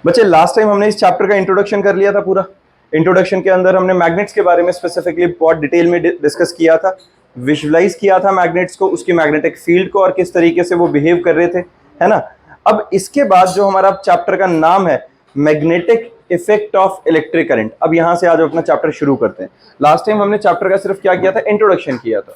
बच्चे last time हमने इस चैप्टर का इंट्रोडक्शन कर लिया था पूरा। इंट्रोडक्शन के अंदर हमने मैग्नेट्स के बारे में स्पेसिफिकली बहुत डिटेल में डिस्कस किया था, विजुअलाइज किया था मैग्नेट्स को, उसकी मैग्नेटिक फील्ड को और किस तरीके से वो बिहेव कर रहे थे, है ना। अब इसके बाद जो हमारा चैप्टर का नाम है magnetic effect of electric current, अब यहां से आज अपना चैप्टर शुरू करते हैं। लास्ट टाइम हमने चैप्टर का सिर्फ क्या किया था, इंट्रोडक्शन किया था।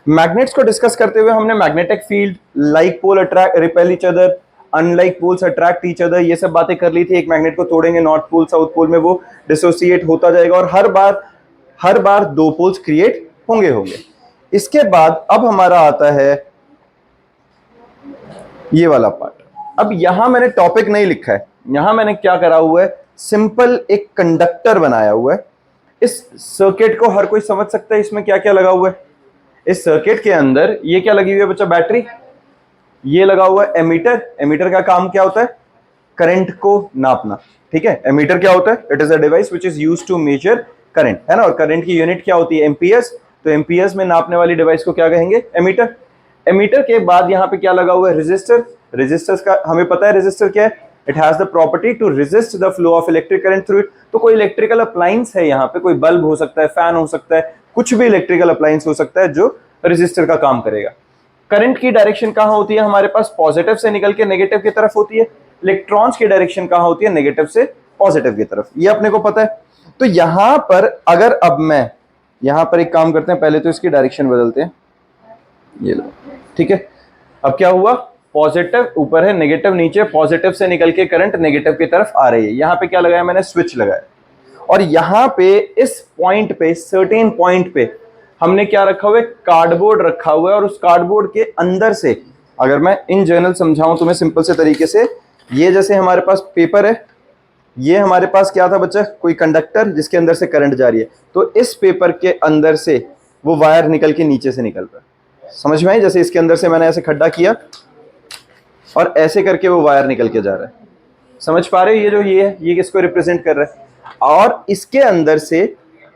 मैग्नेट्स को डिस्कस करते हुए हमने magnetic field, like pole attract repel each other, unlike poles attract each other, ये सब बातें कर ली थी। एक मैग्नेट को तोड़ेंगे नॉर्थ पोल साउथ पोल में, वो डिसोसिएट होता जाएगा और हर बार दो पोल्स क्रिएट होंगे। इसके बाद अब हमारा आता है ये वाला पार्ट। अब यहां मैंने टॉपिक नहीं लिखा है, यहां मैंने क्या करा हुआ है, सिंपल एक कंडक्टर बनाया हुआ है। इस सर्किट को हर कोई समझ सकता है, इसमें क्या क्या लगा हुआ है। इस सर्किट के अंदर ये क्या लगी हुई है बच्चा, बैटरी। ये लगा हुआ है एमीटर। एमीटर का काम क्या होता है, करंट को नापना, ठीक है। एमीटर क्या होता है, it is a device which is used to measure current, है ना। और करंट की यूनिट क्या होती है, एम्पियर्स। तो एम्पियर्स में नापने वाली डिवाइस को क्या कहेंगे, एमीटर। एमीटर के बाद यहाँ पे क्या लगा हुआ है, रेजिस्टर। रेजिस्टर्स का हमें पता है रेजिस्टर क्या है, it has the property to resist the flow of electric current through it. तो कोई इलेक्ट्रिकल अप्लायंस है यहाँ पे, कोई बल्ब हो सकता है, फैन हो सकता है, कुछ भी इलेक्ट्रिकल अप्लायंस हो सकता है जो रेजिस्टर का काम करेगा। करंट की डायरेक्शन कहां होती है हमारे पास, पॉजिटिव से निकल के नेगेटिव की तरफ होती है। इलेक्ट्रॉन्स की डायरेक्शन कहां होती है, नेगेटिव से पॉजिटिव की तरफ, ये अपने को पता है। तो यहां पर अगर अब मैं यहां पर एक काम करते हैं, पहले तो इसकी डायरेक्शन बदलते हैं, ये लो, ठीक है। अब क्या हुआ, पॉजिटिव ऊपर है, नेगेटिव नीचे, पॉजिटिव से निकल के करंट नेगेटिव की तरफ आ रही है। यहां पे क्या लगाया मैंने, स्विच लगाया। और यहां पे इस पॉइंट पे, सर्टेन पॉइंट पे हमने क्या रखा हुआ है, कार्डबोर्ड रखा हुआ है। और उस कार्डबोर्ड के अंदर से अगर मैं इन जनरल समझाऊं तुम्हें सिंपल से तरीके से, ये जैसे हमारे पास पेपर है, ये हमारे पास क्या था बच्चा, कोई कंडक्टर जिसके अंदर से करंट जा रही है। तो इस पेपर के अंदर से वो वायर निकल के नीचे से निकल रहा है, समझ में आई। जैसे इसके अंदर से मैंने ऐसे खड्डा किया और ऐसे करके वो वायर निकल के जा रहा है, समझ पा रहे हो। ये जो ये है, ये किसको रिप्रेजेंट कर रहा है। और इसके अंदर से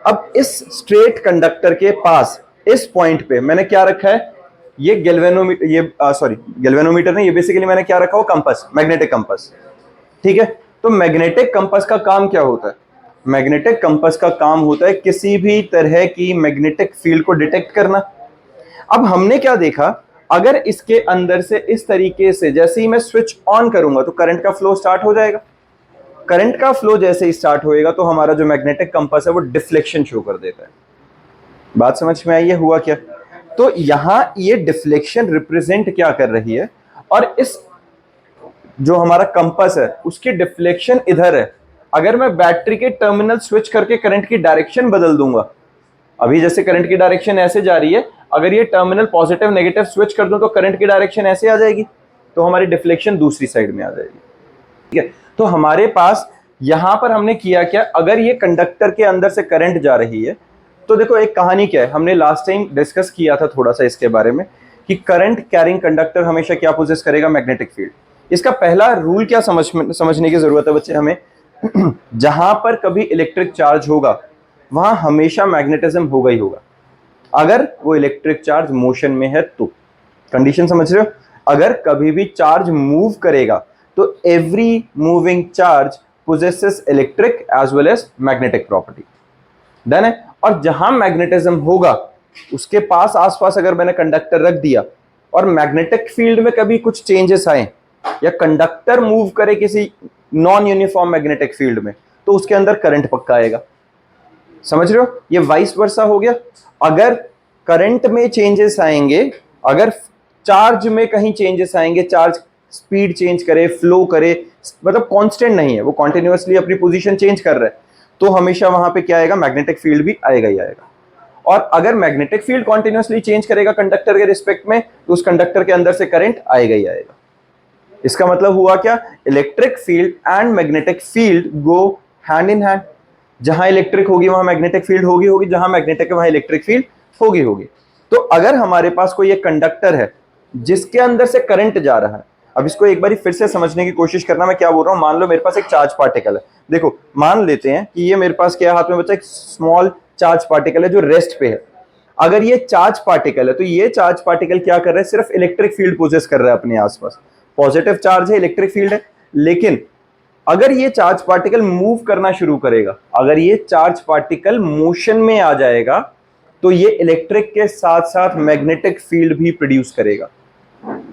अब इस स्ट्रेट कंडक्टर के पास इस पॉइंट पे मैंने क्या रखा है, ये गैल्वेनोमीटर, ये गैल्वेनोमीटर नहीं, ये बेसिकली मैंने क्या रखा हो, कंपास, मैग्नेटिक कंपास, ठीक है। तो मैग्नेटिक कंपास का काम क्या होता है, मैग्नेटिक कंपास का काम होता है किसी भी तरह की मैग्नेटिक फील्ड को डिटेक्ट करना। अब हमने क्या देखा, अगर इसके अंदर से इस तरीके से जैसे ही मैं स्विच ऑन करूंगा तो करंट का फ्लो स्टार्ट हो जाएगा। करंट का फ्लो जैसे ही स्टार्ट होएगा तो हमारा जो मैग्नेटिक कंपास है वो डिफ्लेक्शन शो कर देता है। बात समझ में आई है, हुआ क्या। तो यहां ये डिफ्लेक्शन रिप्रेजेंट क्या कर रही है, और इस जो हमारा कंपास है उसकी डिफ्लेक्शन इधर है। अगर मैं बैटरी के टर्मिनल स्विच करके करंट की डायरेक्शन बदल दूंगा, अभी जैसे करंट की डायरेक्शन ऐसे जा रही है, अगर ये टर्मिनल पॉजिटिव नेगेटिव स्विच कर दूं तो करंट की डायरेक्शन ऐसे आ जाएगी, तो हमारी डिफ्लेक्शन दूसरी साइड में आ जाएगी, ठीक है। तो हमारे पास यहां पर हमने किया क्या, अगर ये कंडक्टर के अंदर से करंट जा रही है तो देखो एक कहानी क्या है, हमने लास्ट टाइम डिस्कस किया था थोड़ा सा इसके बारे में कि करंट कैरिंग कंडक्टर हमेशा क्या पोजेस करेगा, मैग्नेटिक फील्ड। इसका पहला रूल क्या समझने की जरूरत है बच्चे हमें जहां पर कभी इलेक्ट्रिक चार्ज होगा वहां हमेशा मैग्नेटिज्म होगा ही होगा, अगर वो इलेक्ट्रिक चार्ज मोशन में है तो। कंडीशन समझ रहे हो, अगर कभी भी चार्ज मूव करेगा तो every moving charge possesses electric as well as magnetic property, done है। और जहां मैग्नेटिज्म होगा उसके पास आसपास अगर मैंने कंडक्टर रख दिया और मैग्नेटिक फील्ड में कभी कुछ चेंजेस आए या कंडक्टर मूव करे किसी नॉन यूनिफॉर्म मैग्नेटिक फील्ड में, तो उसके अंदर करंट पक्का आएगा, समझ रहे हो। ये वाइस वर्सा हो गया, अगर करंट में चेंजेस आएंगे, अगर चार्ज में कहीं चेंजेस आएंगे, चार्ज स्पीड चेंज करे, फ्लो करे, मतलब कांस्टेंट नहीं है, वो कॉन्टिन्यूअसली अपनी पोजीशन चेंज कर रहा है, तो हमेशा वहां पे क्या आएगा, मैग्नेटिक फील्ड भी आएगा ही आएगा। और अगर मैग्नेटिक फील्ड कॉन्टिन्यूअसली चेंज करेगा कंडक्टर के रिस्पेक्ट में, तो उस कंडक्टर के अंदर से करंट आएगा ही आएगा। इसका मतलब हुआ क्या, electric field and magnetic field go hand in hand. जहां इलेक्ट्रिक होगी वहां मैग्नेटिक फील्ड होगी, जहां मैग्नेटिक है वहां इलेक्ट्रिक फील्ड होगी। तो अगर हमारे पास कोई एक कंडक्टर है जिसके अंदर से करंट जा रहा है, अब इसको एक बार फिर से समझने की कोशिश करना, मैं क्या बोल रहा हूं। मान लो मेरे पास एक चार्ज पार्टिकल है, देखो मान लेते हैं कि ये मेरे पास क्या हाथ में बच्चा, एक स्मॉल चार्ज पार्टिकल है जो रेस्ट पे है। अगर ये चार्ज पार्टिकल है तो ये चार्ज पार्टिकल क्या कर रहा है, सिर्फ इलेक्ट्रिक फील्ड पोजेस कर रहा है अपने आसपास। पॉजिटिव चार्ज है, इलेक्ट्रिक फील्ड है, लेकिन अगर ये चार्ज पार्टिकल मूव करना शुरू करेगा, अगर ये चार्ज पार्टिकल मोशन में आ जाएगा, तो ये इलेक्ट्रिक के साथ साथ मैग्नेटिक फील्ड भी प्रोड्यूस करेगा।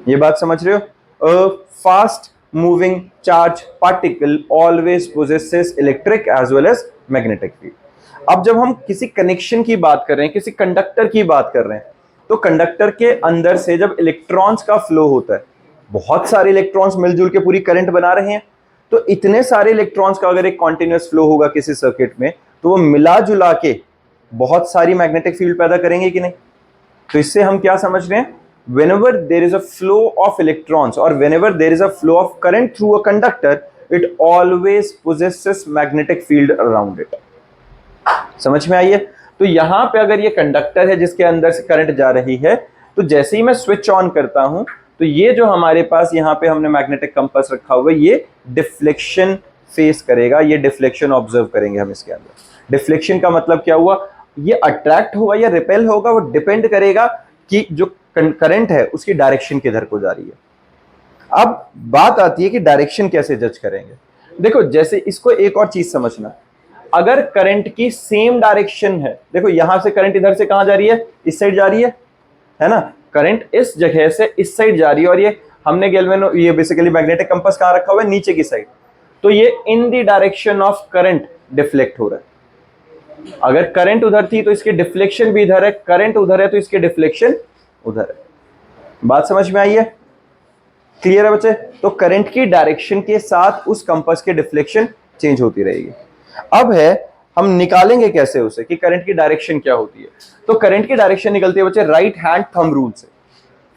ये बात समझ रहे हो? Fast moving charge particle always possesses electric as well as magnetic field. अब जब हम किसी कनेक्शन की बात कर रहे हैं, किसी कंडक्टर की बात कर रहे हैं, तो कंडक्टर के अंदर से जब इलेक्ट्रॉन्स का फ्लो होता है, बहुत सारे इलेक्ट्रॉन्स मिलजुल के पूरी करंट बना रहे हैं, तो इतने सारे इलेक्ट्रॉन्स का अगर एक कॉन्टिन्यूअस फ्लो होगा किसी सर्किट में, तो वो मिला जुला के बहुत सारी मैग्नेटिक फील्ड पैदा करेंगे कि नहीं? तो इससे हम क्या समझ रहे हैं? whenever there is a flow of electrons or whenever there is a flow of current through a conductor, it always possesses magnetic field around it। समझ में आई है? तो यहां पे अगर ये कंडक्टर है जिसके अंदर से करंट जा रही है, तो जैसे ही मैं स्विच ऑन करता हूं, तो ये जो हमारे पास यहाँ पे हमने मैग्नेटिक कंपास रखा हुआ है, ये डिफ्लेक्शन फेस करेगा, ये डिफ्लेक्शन ऑब्जर्व करेंगे हम इसके अंदर। डिफ्लेक्शन का मतलब क्या हुआ? ये अट्रैक्ट होगा या रिपेल होगा, वो डिपेंड करेगा कि जो करंट है उसकी डायरेक्शन किधर को जा रही है। अब बात आती है कि डायरेक्शन कैसे जज करेंगे। देखो, जैसे इसको एक और चीज समझना, अगर करंट की सेम डायरेक्शन है, देखो यहां से करंट इधर से कहां जा रही है? इस साइड जा रही है ना? करंट इस जगह से इस साइड जा रही है, और ये हमने गैल्वेनो, ये बेसिकली मैग्नेटिक कंपास कहां रखा हुआ है? नीचे की साइड। तो ये इन the direction of current deflect हो रहा है। अगर करंट उधर थी तो इसकी डिफ्लेक्शन भी इधर है, करंट उधर है तो इसकी डिफ्लेक्शन उधर है। बात समझ में आई है? क्लियर है बच्चे? तो करंट की डायरेक्शन के साथ उस कंपास की डिफ्लेक्शन चेंज होती रहेगी। अब है, हम निकालेंगे कैसे उसे कि करंट की डायरेक्शन क्या होती है? तो करंट की डायरेक्शन निकलती है बच्चे राइट हैंड थंब रूल से।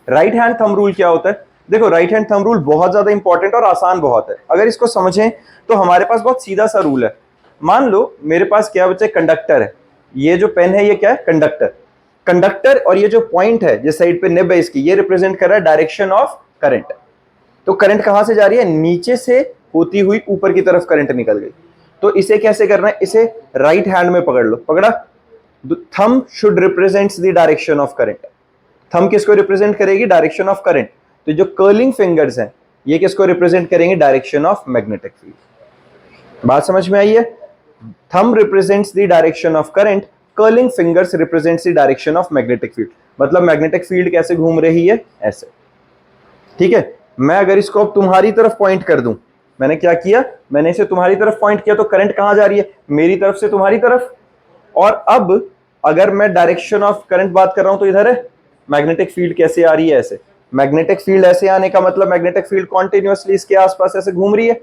राइट हैंड थंब रूल क्या होता है? देखो, राइट हैंड थंब रूल बहुत ज्यादा इंपॉर्टेंट और आसान बहुत है। अगर इसको समझें तो हमारे पास बहुत सीधा सा रूल है। मान लो मेरे पास क्या बच्चे? कंडक्टर है। ये जो पेन है ये क्या है? कंडक्टर। कंडक्टर और ये जो पॉइंट है जिस साइड पे निब है इसकी, ये रिप्रेजेंट कर रहा है डायरेक्शन ऑफ करंट। तो करंट कहां से जा रही है? नीचे से होती हुई ऊपर की तरफ करंट निकल गई। तो इसे कैसे करना है? इसे राइट हैंड में पकड़ लो। पकड़ा? Thumb should represents the direction of current. Thumb किसको रिप्रेजेंट करेगी? Direction of current. तो जो कर्लिंग फिंगर्स हैं ये किसको रिप्रेजेंट करेंगे? Direction of magnetic field. बात समझ में आई है? Thumb represents the direction of current, curling fingers represents the direction of magnetic field. मतलब मैग्नेटिक फील्ड कैसे घूम रही है? ऐसे। ठीक है? मैं अगर इसको अब तुम्हारी तरफ पॉइंट कर दूं, मैंने क्या किया? मैंने इसे तुम्हारी तरफ पॉइंट किया, तो करंट कहां जा रही है? मेरी तरफ से तुम्हारी तरफ। और अब अगर मैं डायरेक्शन ऑफ करंट बात कर रहा हूं तो इधर है। मैग्नेटिक फील्ड कैसे आ रही है? ऐसे। मैग्नेटिक फील्ड ऐसे आने का मतलब मैग्नेटिक फील्ड कॉन्टिन्यूअसली इसके आसपास ऐसे घूम रही है।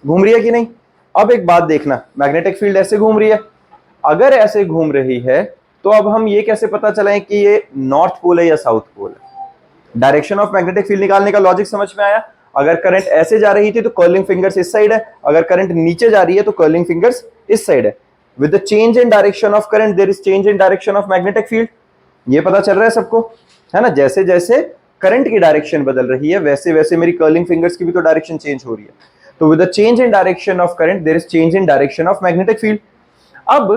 घूम रही है कि नहीं? अब एक बात देखना, मैग्नेटिक फील्ड ऐसे घूम रही है। अगर ऐसे घूम रही है तो अब हम ये कैसे पता चलाएं कि ये नॉर्थ पोल है या साउथ पोल है? डायरेक्शन ऑफ मैग्नेटिक फील्ड निकालने का लॉजिक समझ में आया? अगर करंट ऐसे जा रही थी तो कर्लिंग फिंगर्स इस साइड है, अगर करंट नीचे जा रही है तो कर्लिंग फिंगर्स इस साइड है। With the change in direction of current there is change in direction of magnetic field. ये पता चल रहा है सबको, है ना? जैसे जैसे करंट की डायरेक्शन बदल रही है वैसे वैसे मेरी कर्लिंग फिंगर्स की भी तो डायरेक्शन चेंज हो रही है। तो with the change in direction of current there is change in direction of magnetic field. अब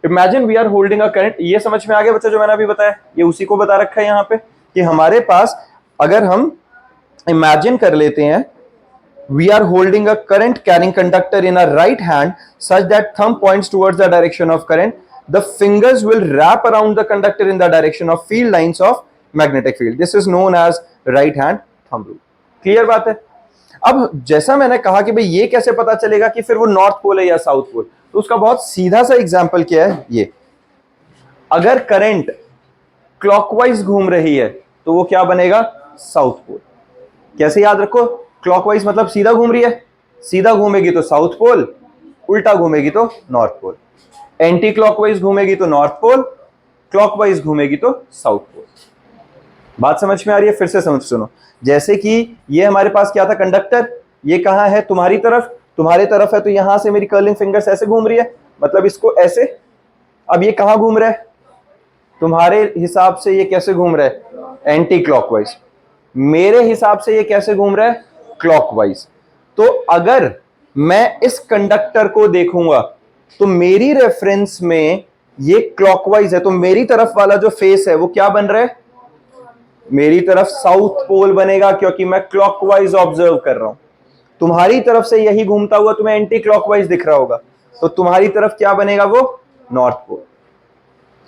imagine we are holding a current. ये समझ में आ गया बच्चा जो मैंने अभी बताया? ये उसी को बता रखा है यहाँ पे कि हमारे पास, अगर हम इमेजिन कर लेते हैं, we are holding a current carrying conductor in our right hand such that thumb points towards the direction of current, the fingers will wrap around the conductor in the direction of field lines of magnetic field. This is known as right hand thumb rule. Clear बात है? अब जैसा मैंने कहा कि भाई ये कैसे पता चलेगा कि फिर वो नॉर्थ पोल है या साउथ पोल, तो उसका बहुत सीधा सा एग्जांपल क्या है? ये, अगर करंट क्लॉकवाइज घूम रही है तो वो क्या बनेगा? South pole. कैसे याद रखो? क्लॉकवाइज मतलब सीधा घूम रही है, सीधा घूमेगी तो साउथ पोल, उल्टा घूमेगी तो नॉर्थ पोल। एंटी क्लॉकवाइज घूमेगी तो नॉर्थ पोल, क्लॉकवाइज घूमेगी तो साउथ पोल। बात समझ में आ रही है? फिर से समझ सुनो। जैसे कि ये हमारे पास क्या था? कंडक्टर। ये कहां है? तुम्हारी तरफ। तुम्हारी तरफ है तो यहां से मेरी कर्लिंग फिंगर्स ऐसे घूम रही है, मतलब इसको ऐसे। अब ये कहां घूम रहा है? तुम्हारे हिसाब से ये कैसे घूम रहा है? Anti clockwise. मेरे हिसाब से ये कैसे घूम रहा है? क्लॉकवाइज। तो अगर मैं इस कंडक्टर को देखूंगा तो मेरी रेफरेंस में ये क्लॉकवाइज है, तो मेरी तरफ वाला जो फेस है वो क्या बन रहा है? मेरी तरफ साउथ पोल बनेगा, क्योंकि मैं क्लॉकवाइज ऑब्जर्व कर रहा हूं। तुम्हारी तरफ से यही घूमता हुआ तुम्हें एंटी क्लॉकवाइज दिख रहा होगा, तो तुम्हारी तरफ क्या बनेगा, वो north pole.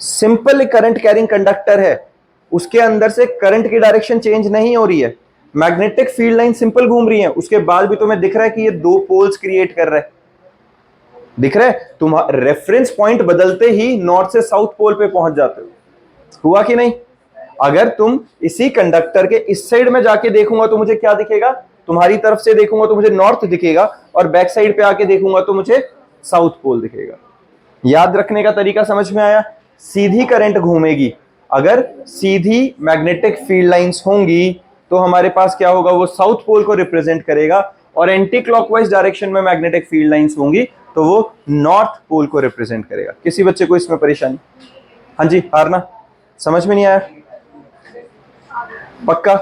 Simple current carrying conductor है, उसके अंदर से करंट की डायरेक्शन चेंज नहीं हो रही है, मैग्नेटिक फील्ड लाइन सिंपल घूम रही है, उसके बाद भी तुम्हें दिख रहा है कि ये दो पोल्स क्रिएट कर रहा है, दिख रहा है, तुम रेफरेंस पॉइंट बदलते ही नॉर्थ से साउथ पोल पे पहुंच जाते हो, हुआ कि नहीं। अगर तुम इसी कंडक्टर के इस साइड में जाके देखूंगा तो मुझे क्या दिखेगा, तुम्हारी तरफ से देखूंगा तो मुझे नॉर्थ दिखेगा, और बैक साइड पे आके देखूंगा तो मुझे साउथ पोल दिखेगा। याद रखने का तरीका समझ में आया। सीधी करंट घूमेगी, अगर सीधी मैग्नेटिक फील्ड लाइंस होंगी तो हमारे पास क्या होगा, वो साउथ पोल को रिप्रेजेंट करेगा, और एंटी क्लॉकवाइज डायरेक्शन में मैग्नेटिक फील्ड लाइंस होंगी तो वो नॉर्थ पोल को रिप्रेजेंट करेगा। किसी बच्चे को इसमें परेशानी? हाँ जी, हारना समझ में नहीं आया? पक्का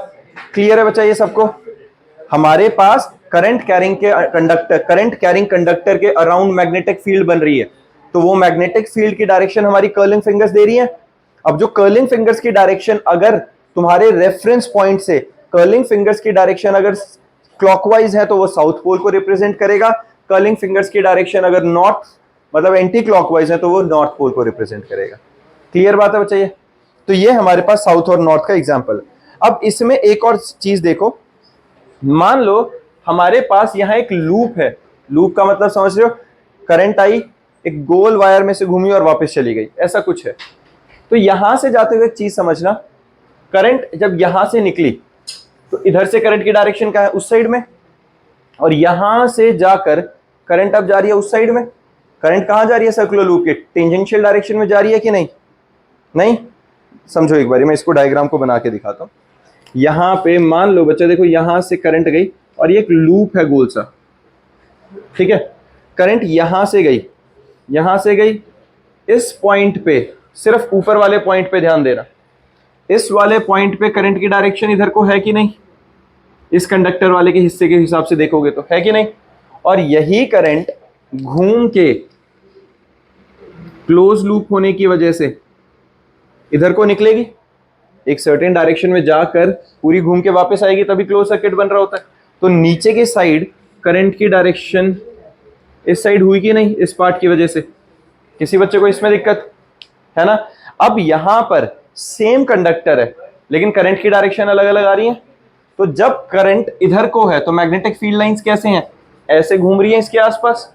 क्लियर है बच्चा ये सबको? हमारे पास करंट कैरिंग कंडक्टर के अराउंड मैग्नेटिक फील्ड बन रही है, तो वो मैग्नेटिक फील्ड की डायरेक्शन हमारी कर्लिंग फिंगर्स दे रही है। अब जो कर्लिंग फिंगर्स की डायरेक्शन अगर तुम्हारे रेफरेंस पॉइंट से कर्लिंग फिंगर्स की डायरेक्शन अगर क्लॉकवाइज है तो वो साउथ पोल को रिप्रेजेंट करेगा, कर्लिंग फिंगर्स की डायरेक्शन अगर नॉर्थ मतलब एंटी क्लॉकवाइज है तो वो नॉर्थ पोल को रिप्रेजेंट करेगा। क्लियर बात है बच्चा ये? तो ये हमारे पास साउथ और नॉर्थ का एग्जांपल है। अब इसमें एक और चीज देखो, मान लो हमारे पास यहां एक लूप है, लूप का मतलब समझ रहे हो, करंट आई एक गोल वायर में से घूमी और वापस चली गई, ऐसा कुछ है। तो यहां से जाते हुए एक चीज समझना, करंट जब यहां से निकली तो इधर से करंट की डायरेक्शन क्या है, उस साइड में, और यहां से जाकर करंट अब जा रही है उस साइड में। करंट कहां जा रही है, सर्कुलर लूप के टेंजेंशियल डायरेक्शन में जा रही है कि नहीं? नहीं? समझो एक बार, मैं इसको डायग्राम को बना के दिखाता हूं। यहां पे मान लो बच्चा, देखो यहां से करंट गई और ये एक लूप है गोल सा, ठीक है। करंट यहां से गई, यहां से गई, इस पॉइंट पे, सिर्फ ऊपर वाले पॉइंट पे ध्यान देना, इस वाले पॉइंट पे करंट की डायरेक्शन इधर को है कि नहीं, इस कंडक्टर वाले के हिस्से के हिसाब से देखोगे तो है कि नहीं। और यही करंट घूम के क्लोज लूप होने की वजह से इधर को निकलेगी, एक सर्टेन डायरेक्शन में जाकर पूरी घूम के वापस आएगी, तभी क्लोज सर्किट बन रहा होता है। तो नीचे की साइड करंट की डायरेक्शन इस साइड हुई कि नहीं, इस पार्ट की वजह से? किसी बच्चे को इसमें दिक्कत है ना? अब यहां पर सेम कंडक्टर है लेकिन करंट की डायरेक्शन अलग अलग आ रही है, तो जब करंट इधर को है तो मैग्नेटिक फील्ड लाइंस कैसे हैं, ऐसे घूम रही हैं इसके आसपास,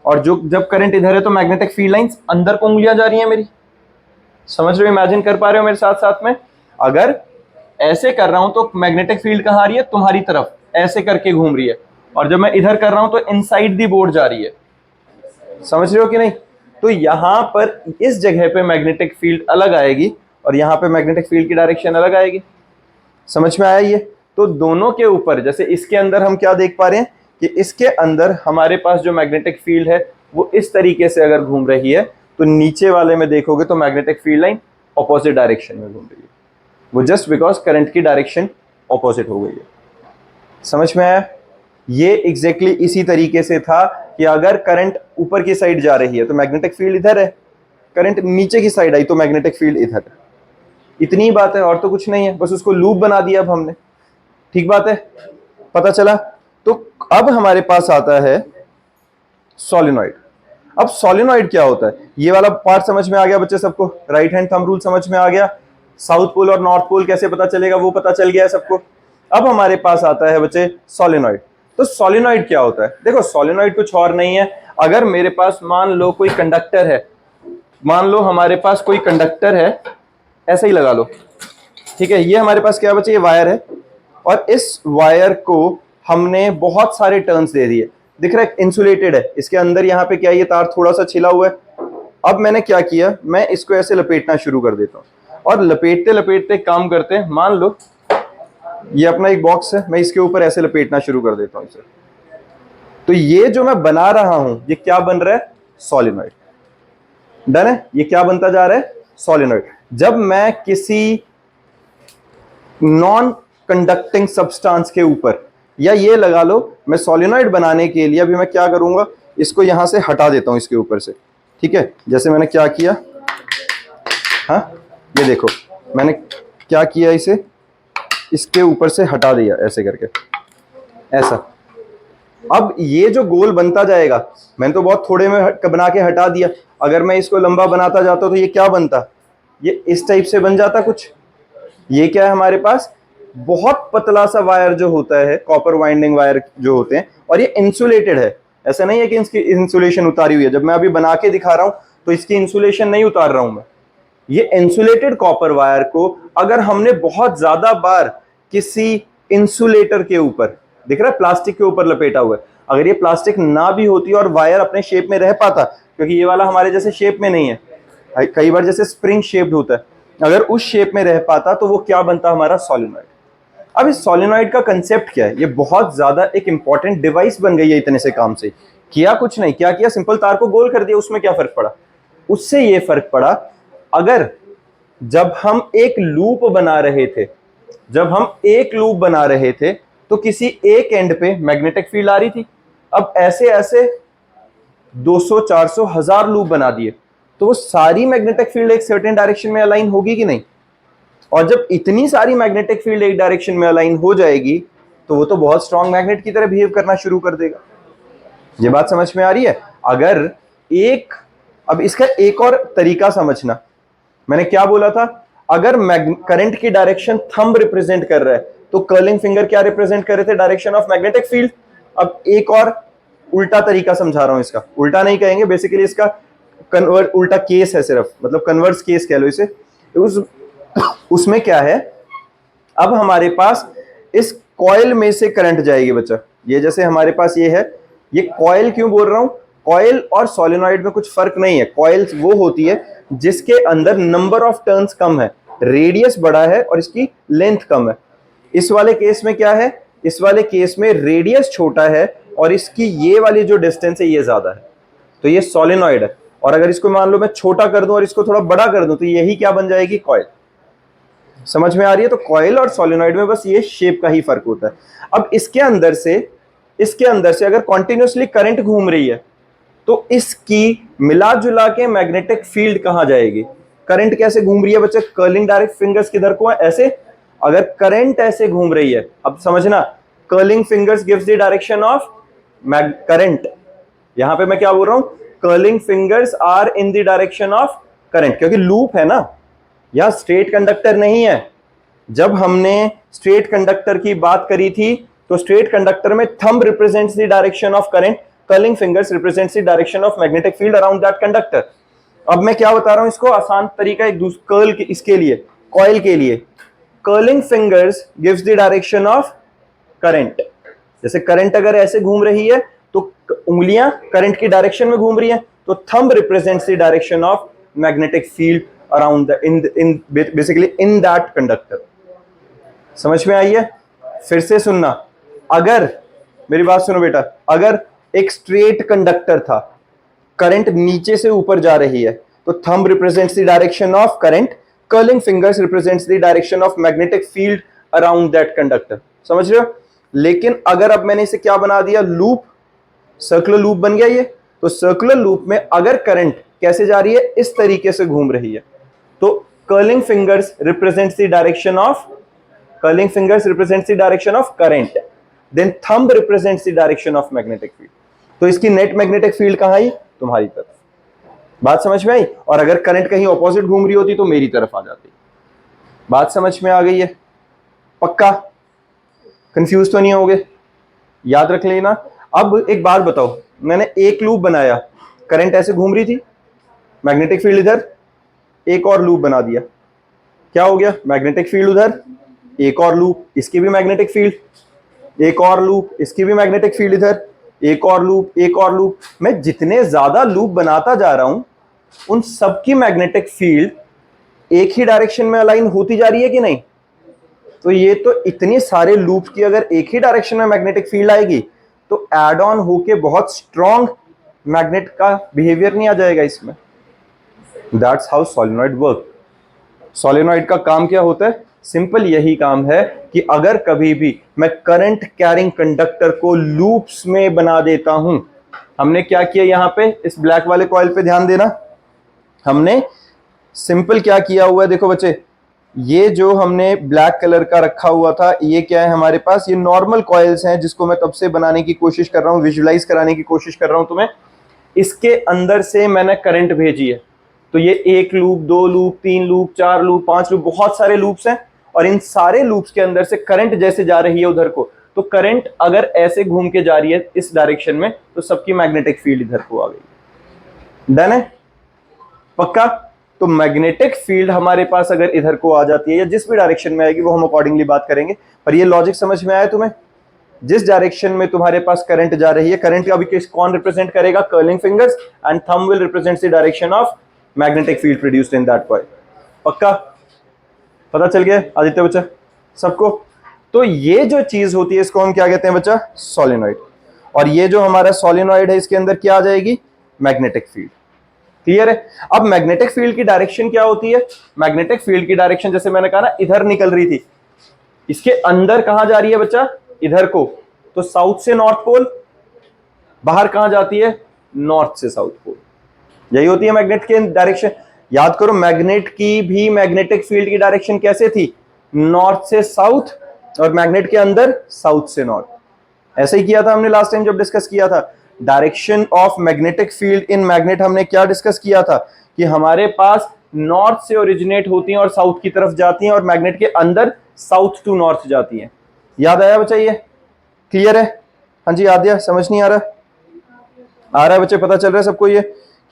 और जो जब करंट इधर है तो मैग्नेटिक फील्ड लाइंस अंदर को उंगलियां जा रही हैं मेरी। समझ रहे हो, इमेजिन कर पा रहे हो मेरे साथ साथ में? अगर ऐसे कर रहा हूं तो मैग्नेटिक फील्ड कहां आ रही है, तुम्हारी तरफ ऐसे करके घूम रही है, और जब मैं इधर कर रहा हूं तो इनसाइड दी बोर्ड जा रही है। समझ रहे हो कि नहीं? तो यहां पर इस जगह पे मैग्नेटिक फील्ड अलग आएगी और यहां पे मैग्नेटिक फील्ड की डायरेक्शन अलग आएगी। समझ में आया ये? तो दोनों के ऊपर, जैसे इसके अंदर हम क्या देख पा रहे हैं कि इसके अंदर हमारे पास जो मैग्नेटिक फील्ड है वो इस तरीके से अगर घूम रही है, तो नीचे वाले में देखोगे तो magnetic field line opposite direction में घूम रही है, वो जस्ट बिकॉज करंट की डायरेक्शन ऑपोजिट हो गई है। समझ में आया? ये एग्जैक्टली इसी तरीके से था कि अगर करंट ऊपर की साइड जा रही है तो मैग्नेटिक फील्ड इधर है, करंट नीचे की साइड आई तो मैग्नेटिक फील्ड इधर है। इतनी बात है, और तो कुछ नहीं है, बस उसको लूप बना दिया अब हमने। ठीक बात है, पता चला? तो अब हमारे पास आता है सोलेनॉइड। अब सोलेनॉइड क्या होता है, ये वाला पार्ट समझ में आ गया बच्चे सबको? राइट हैंड थंब रूल समझ में आ गया, साउथ पोल और नॉर्थ पोल कैसे पता चलेगा वो पता चल गया है सबको। अब हमारे पास आता है बच्चे सोलेनॉइड। तो सोलेनॉइड क्या होता है? देखो सोलेनॉइड कुछ और नहीं है, अगर मेरे पास मान लो कोई कंडक्टर है, मान लो हमारे पास कोई कंडक्टर है, ऐसे ही लगा लो, ठीक है। ये हमारे पास क्या बच्चे, ये वायर है, और इस वायर को हमने बहुत सारे टर्न्स दे दिए, दिख रहा है इंसुलेटेड है, इसके अंदर यहाँ पे क्या, ये तार थोड़ा सा छिला हुआ है। अब मैंने क्या किया, मैं इसको ऐसे लपेटना शुरू कर देता हूँ, और लपेटते लपेटते काम करते हैं, मान लो ये अपना एक बॉक्स है, मैं इसके ऊपर ऐसे लपेटना शुरू कर देता हूँ इसे, तो ये जो मैं बना रहा हूं ये क्या बन रहा है, सोलेनॉइड। डन है? ये क्या बनता जा रहा है, सोलेनॉइड। जब मैं किसी नॉन कंडक्टिंग सब्सटेंस के ऊपर, या ये लगा लो मैं सोलेनॉइड बनाने के लिए अभी मैं क्या करूंगा, इसको यहां से हटा देता हूं इसके ऊपर से, ठीक है। जैसे मैंने क्या किया, हाँ ये देखो मैंने क्या किया, इसे इसके ऊपर से हटा दिया ऐसे करके, ऐसा, अब ये जो गोल बनता जाएगा, मैंने तो बहुत थोड़े में बना के हटा दिया, अगर मैं इसको लंबा बनाता जाता तो ये क्या बनता, ये इस टाइप से बन जाता कुछ। ये क्या है हमारे पास, बहुत पतला सा वायर जो होता है, कॉपर वाइंडिंग वायर जो होते हैं, और ये इंसुलेटेड है। ऐसा नहीं है कि इसकी इंसुलेशन उतारी हुई है, जब मैं अभी बना के दिखा रहा हूं तो इसकी इंसुलेशन नहीं उतार रहा हूं मैं। ये इंसुलेटेड कॉपर वायर को अगर हमने बहुत ज्यादा बार किसी इंसुलेटर के ऊपर, दिख रहा है प्लास्टिक के ऊपर लपेटा हुआ है, अगर ये प्लास्टिक ना भी होती और वायर अपने शेप में रह पाता, क्योंकि ये वाला हमारे जैसे शेप में नहीं है, कई बार जैसे स्प्रिंग शेप्ड होता है, अगर उस शेप में रह पाता तो वो क्या बनता हमारा, सॉलिनॉइड। अब इस सॉलिनॉइड का कंसेप्ट क्या है, ये बहुत ज्यादा एक इंपॉर्टेंट डिवाइस बन गई है इतने से काम से। किया कुछ नहीं, क्या किया, सिंपल तार को गोल कर दिया, उसमें क्या फर्क पड़ा, उससे ये फर्क पड़ा, अगर जब हम एक लूप बना रहे थे, जब हम एक लूप बना रहे थे तो किसी एक एंड पे मैग्नेटिक फील्ड आ रही थी। अब ऐसे ऐसे 200 400 1000 लूप बना दिए तो वो सारी मैग्नेटिक फील्ड एक सर्टेन डायरेक्शन में अलाइन होगी कि नहीं, और जब इतनी सारी मैग्नेटिक फील्ड एक डायरेक्शन में अलाइन हो जाएगी तो वो तो बहुत स्ट्रॉन्ग मैग्नेट की तरह बिहेव करना शुरू कर देगा। ये बात समझ में आ रही है। अगर एक, अब इसका एक और तरीका समझना, मैंने क्या बोला था, अगर करंट की डायरेक्शन थंब रिप्रेजेंट कर रहा है तो कर्लिंग फिंगर क्या रिप्रेजेंट कर रहे थे, डायरेक्शन ऑफ मैग्नेटिक फील्ड। अब एक और उल्टा तरीका समझा रहा हूं, इसका उल्टा नहीं कहेंगे, बेसिकली इसका कन्वर्ट, उल्टा केस है सिर्फ, मतलब कन्वर्स केस कह लो इसे। उसमें क्या है, अब हमारे पास इस कॉइल में से करंट जाएगी बच्चा, ये जैसे हमारे पास ये है, ये कॉइल क्यों बोल रहा हूं, कॉइल और सोलेनॉइड में कुछ फर्क नहीं है। कॉइल वो होती है जिसके अंदर नंबर ऑफ टर्न्स कम है, रेडियस बड़ा है और इसकी लेंथ कम है। इस वाले केस में क्या है, इस वाले केस में रेडियस छोटा है और इसकी ये वाली जो डिस्टेंस है ये ज्यादा है, तो ये सोलेनॉइड है। और अगर इसको मान लो मैं छोटा कर दूं और इसको थोड़ा बड़ा कर दूं तो यही क्या बन जाएगी, कॉइल। समझ में आ रही है। तो कॉइल और सोलेनॉइड में बस ये शेप का ही फर्क होता है। अब इसके अंदर से अगर कॉन्टिन्यूसली करंट घूम रही है तो इसकी मिला जुला के मैग्नेटिक फील्ड कहां जाएगी, करंट कैसे घूम रही है बच्चे, कर्लिंग डायरेक्ट फिंगर्स किधर को है, ऐसे। अगर करंट ऐसे घूम रही है, अब समझना, curling fingers gives the direction of current. यहां पे मैं क्या बोल रहा हूं, curling fingers are in the direction of current, क्योंकि लूप है ना, यहां स्ट्रेट कंडक्टर नहीं है। जब हमने स्ट्रेट कंडक्टर की बात करी थी तो स्ट्रेट कंडक्टर में thumb represents the direction of current, curling fingers represents the direction of magnetic field around that conductor. अब मैं क्या बता रहा हूं, इसको आसान तरीका, एक कर्ल इसके लिए, कॉइल के लिए, curling fingers gives the direction of current. जैसे करंट अगर ऐसे घूम रही है तो उंगलियां करंट की डायरेक्शन में घूम रही हैं, तो thumb represents the direction of magnetic field around in basically in that conductor. समझ में आई है। फिर से सुनना, अगर मेरी बात सुनो बेटा, अगर एक स्ट्रेट कंडक्टर था, करंट नीचे से ऊपर जा रही है, तो thumb represents the direction of current, curling fingers represents the direction of magnetic field around that conductor. समझ रहे हो। लेकिन अगर अब मैंने इसे क्या बना दिया, लूप, सर्कुलर लूप बन गया ये, तो सर्कुलर लूप में अगर करंट कैसे जा रही है, इस तरीके से घूम रही है, तो curling fingers represents the direction of, curling fingers represents the direction of current, then thumb represents the direction of magnetic field. तो इसकी नेट मैग्नेटिक फील्ड कहां आई, तुम्हारी तरफ। बात समझ में आई। और अगर करंट कहीं ऑपोजिट घूम रही होती तो मेरी तरफ आ जाती। बात समझ में आ गई है, पक्का, कंफ्यूज तो नहीं होगे, याद रख लेना। अब एक बात बताओ, मैंने एक लूप बनाया, करंट ऐसे घूम रही थी, मैग्नेटिक फील्ड इधर, एक और लूप बना दिया, क्या हो गया, मैग्नेटिक फील्ड उधर, एक और लूप, इसकी भी मैग्नेटिक फील्ड, एक और लूप, इसकी भी मैग्नेटिक फील्ड इधर, एक और लूप, एक और लूप। मैं जितने ज्यादा लूप बनाता जा रहा हूं उन सबकी मैग्नेटिक फील्ड एक ही डायरेक्शन में अलाइन होती जा रही है कि नहीं। तो ये तो इतने सारे लूप की अगर एक ही डायरेक्शन में मैग्नेटिक फील्ड आएगी तो एड ऑन होके बहुत स्ट्रॉन्ग मैग्नेट का बिहेवियर नहीं आ जाएगा इसमें। That's how solenoid work. Solenoid का काम क्या होता है, सिंपल यही काम है कि अगर कभी भी मैं करंट कैरिंग कंडक्टर को लूप्स में बना देता हूं, हमने क्या किया यहां पे, इस ब्लैक वाले कॉइल पे ध्यान देना, हमने सिंपल क्या किया हुआ है, देखो बच्चे, ये जो हमने ब्लैक कलर का रखा हुआ था, ये क्या है हमारे पास, ये नॉर्मल कॉइल्स हैं जिसको मैं तब से बनाने की कोशिश कर रहा हूँ, विजुलाइज कराने की कोशिश कर रहा हूँ तुम्हें। इसके अंदर से मैंने करंट भेजी है, तो ये 1 loop, 2 loop, 3 loop, 4 loop, 5 loop, बहुत सारे लूप्स हैं। और इन सारे लूप्स के अंदर से करंट जैसे जा रही है उधर को, तो करंट अगर ऐसे घूम के जा रही है इस डायरेक्शन में, तो सबकी मैग्नेटिक फील्ड इधर को आ गई। डन है? पक्का? तो मैग्नेटिक फील्ड हमारे पास अगर इधर को आ जाती है या जिस भी डायरेक्शन में आएगी वो हम अकॉर्डिंगली बात करेंगे, पर ये लॉजिक समझ में आया तुम्हें? जिस डायरेक्शन में तुम्हारे पास करंट जा रही है, करंट अभी किस कौन रिप्रेजेंट करेगा? Curling fingers, and thumb will represent the direction of magnetic field produced in that coil. पक्का? पता चल गया आदित्य बच्चा सबको? तो ये जो चीज होती है इसको हम क्या कहते हैं बच्चा? सोलेनॉइड। और ये जो हमारा सोलेनॉइड है इसके अंदर क्या आ जाएगी? Magnetic field. क्लियर है? अब मैग्नेटिक फील्ड की डायरेक्शन क्या होती है? मैग्नेटिक फील्ड की डायरेक्शन जैसे मैंने कहा ना, इधर निकल रही थी, इसके अंदर कहां जा रही है बच्चा? इधर को। तो साउथ से नॉर्थ पोल, बाहर कहां जाती है? नॉर्थ से साउथ पोल। यही होती है मैग्नेट की डायरेक्शन। याद करो, मैग्नेट की भी मैग्नेटिक फील्ड की डायरेक्शन कैसे थी? नॉर्थ से साउथ, और मैग्नेट के अंदर साउथ से नॉर्थ। ऐसे ही किया था हमने लास्ट टाइम जब डिस्कस किया था direction of magnetic field in magnet. हमने क्या डिस्कस किया था कि हमारे पास नॉर्थ से ओरिजिनेट होती हैं और साउथ की तरफ जाती हैं, और मैग्नेट के अंदर साउथ टू नॉर्थ जाती हैं। याद आया बच्चा? ये क्लियर है? हाँ जी, याद है? समझ नहीं आ रहा? आ रहा है बच्चे? पता चल रहा है सबको ये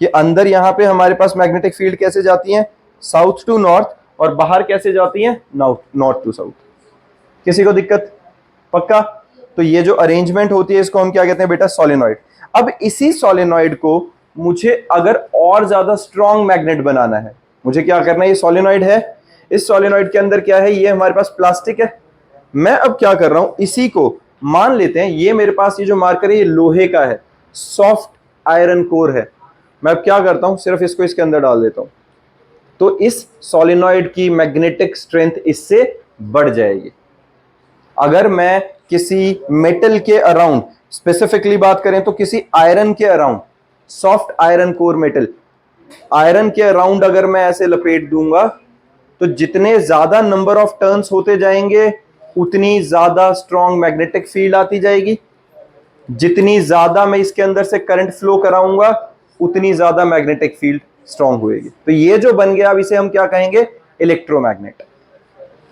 कि अंदर यहाँ पे हमारे पास मैग्नेटिक फील्ड कैसे जाती है? साउथ टू नॉर्थ, और बाहर कैसे जाती है? North to south. किसी को दिक्कत? पक्का? तो ये जो अरेंजमेंट होती है इसको हम क्या कहते हैं बेटा? सोलेनॉइड। अब इसी सोलेनॉइड को मुझे अगर और ज्यादा स्ट्रॉन्ग मैग्नेट बनाना है, मुझे क्या करना है? ये सोलेनॉइड है, इस सोलेनॉइड के अंदर क्या है? ये हमारे पास प्लास्टिक है। मैं अब क्या कर रहा हूं, इसी को मान लेते हैं, ये मेरे पास ये जो मार्कर है ये लोहे का है, सॉफ्ट आयरन कोर है। मैं अब क्या करता हूं, सिर्फ इसको इसके अंदर डाल देता हूं, तो इस सोलेनॉइड की मैग्नेटिक स्ट्रेंथ इससे बढ़ जाएगी। अगर मैं किसी मेटल के अराउंड, स्पेसिफिकली बात करें तो किसी आयरन के around, soft iron core metal, iron के अराउंड अगर मैं ऐसे लपेट दूंगा, तो जितने ज्यादा नंबर ऑफ टर्न्स होते जाएंगे उतनी ज्यादा स्ट्रॉन्ग मैग्नेटिक फील्ड आती जाएगी। जितनी ज्यादा मैं इसके अंदर से करंट फ्लो कराऊंगा उतनी ज्यादा मैग्नेटिक फील्ड स्ट्रॉन्ग होएगी। तो ये जो बन गया, अब इसे हम क्या कहेंगे? इलेक्ट्रोमैग्नेट।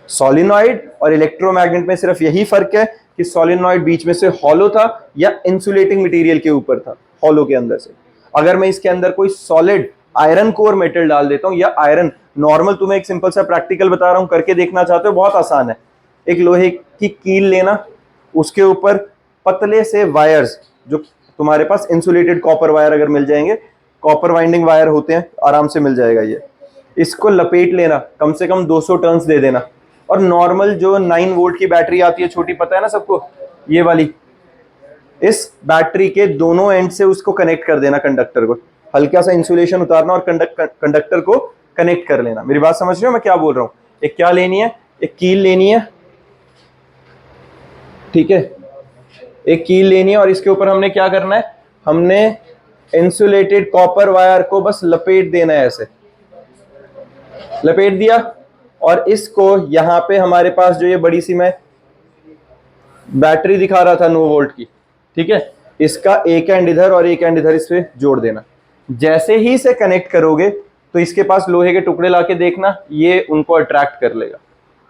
सोलिनॉइड और इलेक्ट्रोमैग्नेट में सिर्फ यही फर्क है कि सोलिनॉइड बीच में से हॉलो था या इंसुलेटिंग मटेरियल के ऊपर था, हॉलो के अंदर से। अगर मैं इसके अंदर कोई सॉलिड आयरन कोर मेटल डाल देता हूं, या आयरन नॉर्मल, तुम्हें एक सिंपल सा प्रैक्टिकल बता रहा हूं, करके देखना चाहते हो, बहुत आसान है। एक लोहे की कील लेना, उसके ऊपर पतले से वायर्स, जो तुम्हारे पास इंसुलेटेड कॉपर वायर अगर मिल जाएंगे, कॉपर वाइंडिंग वायर होते हैं, आराम से मिल जाएगा ये, इसको लपेट लेना, कम से कम 200 टर्न्स दे देना। और नॉर्मल जो 9 वोल्ट की बैटरी आती है छोटी, पता है ना सबको, ये वाली, इस बैटरी के दोनों एंड से उसको कनेक्ट कर देना कंडक्टर को, हल्का सा इंसुलेशन उतारना और कंडक्टर को कनेक्ट कर लेना। मेरी बात समझ रहे हो मैं क्या बोल रहा हूं? एक क्या लेनी है? एक कील लेनी है, ठीक है, एक कील लेनी है, और इसके ऊपर हमने क्या करना है? हमने इंसुलेटेड कॉपर वायर को बस लपेट देना है, ऐसे लपेट दिया, और इसको यहां पे हमारे पास जो ये बड़ी सी मैं बैटरी दिखा रहा था 9 वोल्ट की, ठीक है, इसका एक एंड इधर और एक एंड इधर इस पे जोड़ देना। जैसे ही इसे कनेक्ट करोगे तो इसके पास लोहे के टुकड़े लाके देखना, ये उनको अट्रैक्ट कर लेगा,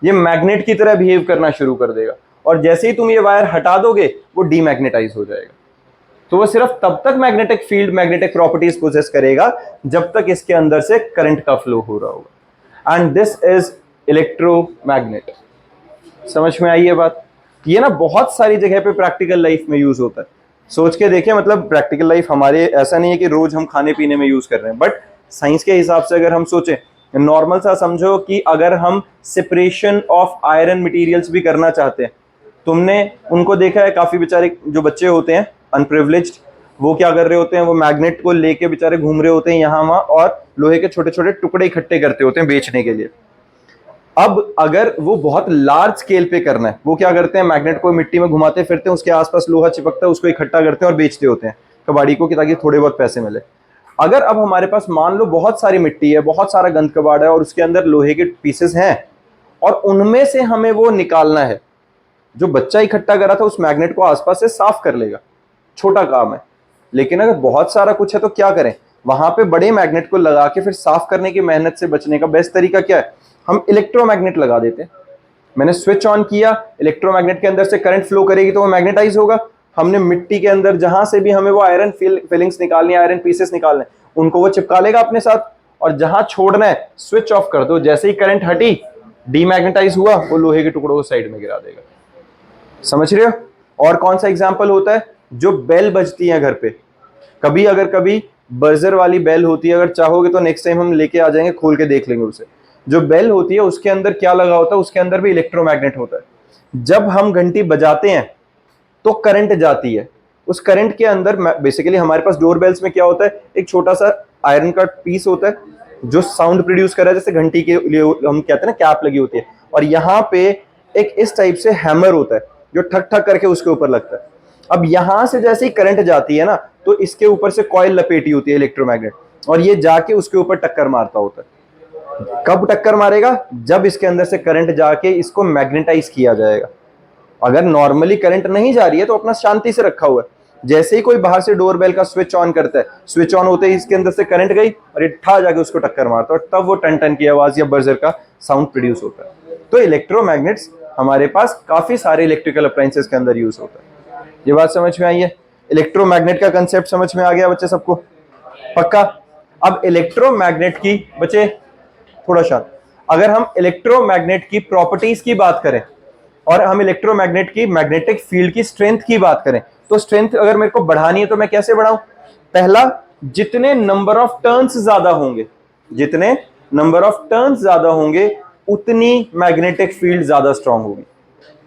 ये मैग्नेट की तरह बिहेव करना शुरू कर देगा, और जैसे ही तुम ये वायर हटा दोगे वो डीमैग्नेटाइज हो जाएगा। तो वो सिर्फ तब तक magnetic field, magnetic properties possess करेगा जब तक इसके अंदर से करंट का फ्लो हो रहा होगा। And this is electromagnet. समझ में आई ये बात? ये ना बहुत सारी जगह पे प्रैक्टिकल लाइफ में यूज होता है। सोच के देखें, मतलब प्रैक्टिकल लाइफ हमारे ऐसा नहीं है कि रोज हम खाने पीने में यूज कर रहे हैं, बट साइंस के हिसाब से अगर हम सोचें, नॉर्मल सा समझो कि अगर हम सेपरेशन ऑफ आयरन मटेरियल्स भी करना चाहते हैं, तुमने उनको देखा है, काफी बेचारे जो बच्चे होते हैं अनप्रिविलेज्ड, वो क्या कर रहे होते हैं? वो मैग्नेट को लेके बेचारे घूम रहे होते हैं यहाँ वहां, और लोहे के छोटे छोटे टुकड़े इकट्ठे करते होते हैं बेचने के लिए। अब अगर वो बहुत लार्ज स्केल पे करना है, वो क्या करते हैं? मैग्नेट को मिट्टी में घुमाते फिरते हैं, उसके आसपास लोहा चिपकता है, उसको इकट्ठा करते हैं और बेचते होते हैं कबाड़ी को, कि ताकि थोड़े बहुत पैसे मिले। अगर अब हमारे पास मान लो बहुत सारी मिट्टी है, बहुत सारा गंद कबाड़ है, और उसके अंदर लोहे के पीसेस हैं, और उनमें से हमें वो निकालना है। जो बच्चा इकट्ठा करा था उस मैग्नेट को आसपास से साफ कर लेगा, छोटा काम है। लेकिन अगर बहुत सारा कुछ है तो क्या करें, वहां पे बड़े मैग्नेट को लगा के फिर साफ करने की मेहनत से बचने का बेस्ट तरीका क्या है, हम इलेक्ट्रोमैग्नेट लगा देते हैं। मैंने स्विच ऑन किया, इलेक्ट्रोमैग्नेट के अंदर से करंट फ्लो करेगी तो वो मैग्नेटाइज होगा। हमने मिट्टी के अंदर जहां से भी हमें वो आयरन फिलिंग्स निकालनी है, आयरन पीसेस निकालने, उनको वो चिपका लेगा अपने साथ। और जहां छोड़ना है स्विच ऑफ कर दो, जैसे ही करंट हटी, डीमैग्नेटाइज हुआ, वो लोहे के टुकड़ों को साइड में गिरा देगा। समझ रहे हो? और कौन सा एग्जाम्पल होता है, जो बेल बजती है घर पे, कभी बजर वाली बेल होती है, अगर चाहोगे तो नेक्स्ट टाइम हम लेके आ जाएंगे, खोल के देख लेंगे उसे। जो बेल होती है उसके अंदर क्या लगा होता है, उसके अंदर भी इलेक्ट्रोमैग्नेट होता है। जब हम घंटी बजाते हैं तो करंट जाती है, उस करंट के अंदर बेसिकली हमारे पास डोर बेल्स में क्या होता है, एक छोटा सा आयरन का पीस होता है जो साउंड प्रोड्यूस कर रहा है, जैसे घंटी के लिए हम कहते हैं ना कैप लगी होती है, और यहाँ पे एक इस टाइप से हैमर होता है जो ठक ठक करके उसके ऊपर लगता है। अब यहां से जैसे ही करंट जाती है ना, तो इसके ऊपर से कॉइल लपेटी होती है इलेक्ट्रोमैग्नेट, और ये जाके उसके ऊपर टक्कर मारता होता है। कब टक्कर मारेगा, जब इसके अंदर से करंट जाके इसको मैग्नेटाइज किया जाएगा। अगर नॉर्मली करंट नहीं जा रही है तो अपना शांति से रखा हुआ है, जैसे ही कोई बाहर से डोरबेल का स्विच ऑन करता है, स्विच ऑन होते ही इसके अंदर से करंट गई और ये ठा जाके उसको टक्कर मारता है, और तब वो टन टन की आवाज या बजर का साउंड प्रोड्यूस होता है। तो इलेक्ट्रोमैग्नेट्स हमारे पास काफी सारे इलेक्ट्रिकल अप्लायंसेस के अंदर यूज होता है। ये बात समझ में आई है? इलेक्ट्रोमैग्नेट का कंसेप्ट समझ में आ गया बच्चे सबको? पक्का? अब इलेक्ट्रोमैग्नेट की, बच्चे थोड़ा शांत, अगर हम इलेक्ट्रोमैग्नेट की प्रॉपर्टीज की बात करें और हम इलेक्ट्रोमैग्नेट की मैग्नेटिक फील्ड की स्ट्रेंथ की बात करें, तो स्ट्रेंथ अगर मेरे को बढ़ानी है तो मैं कैसे बढ़ाऊं? पहला, जितने नंबर ऑफ टर्न्स ज्यादा होंगे, जितने नंबर ऑफ टर्न्स ज्यादा होंगे उतनी मैग्नेटिक फील्ड ज्यादा स्ट्रांग होगी।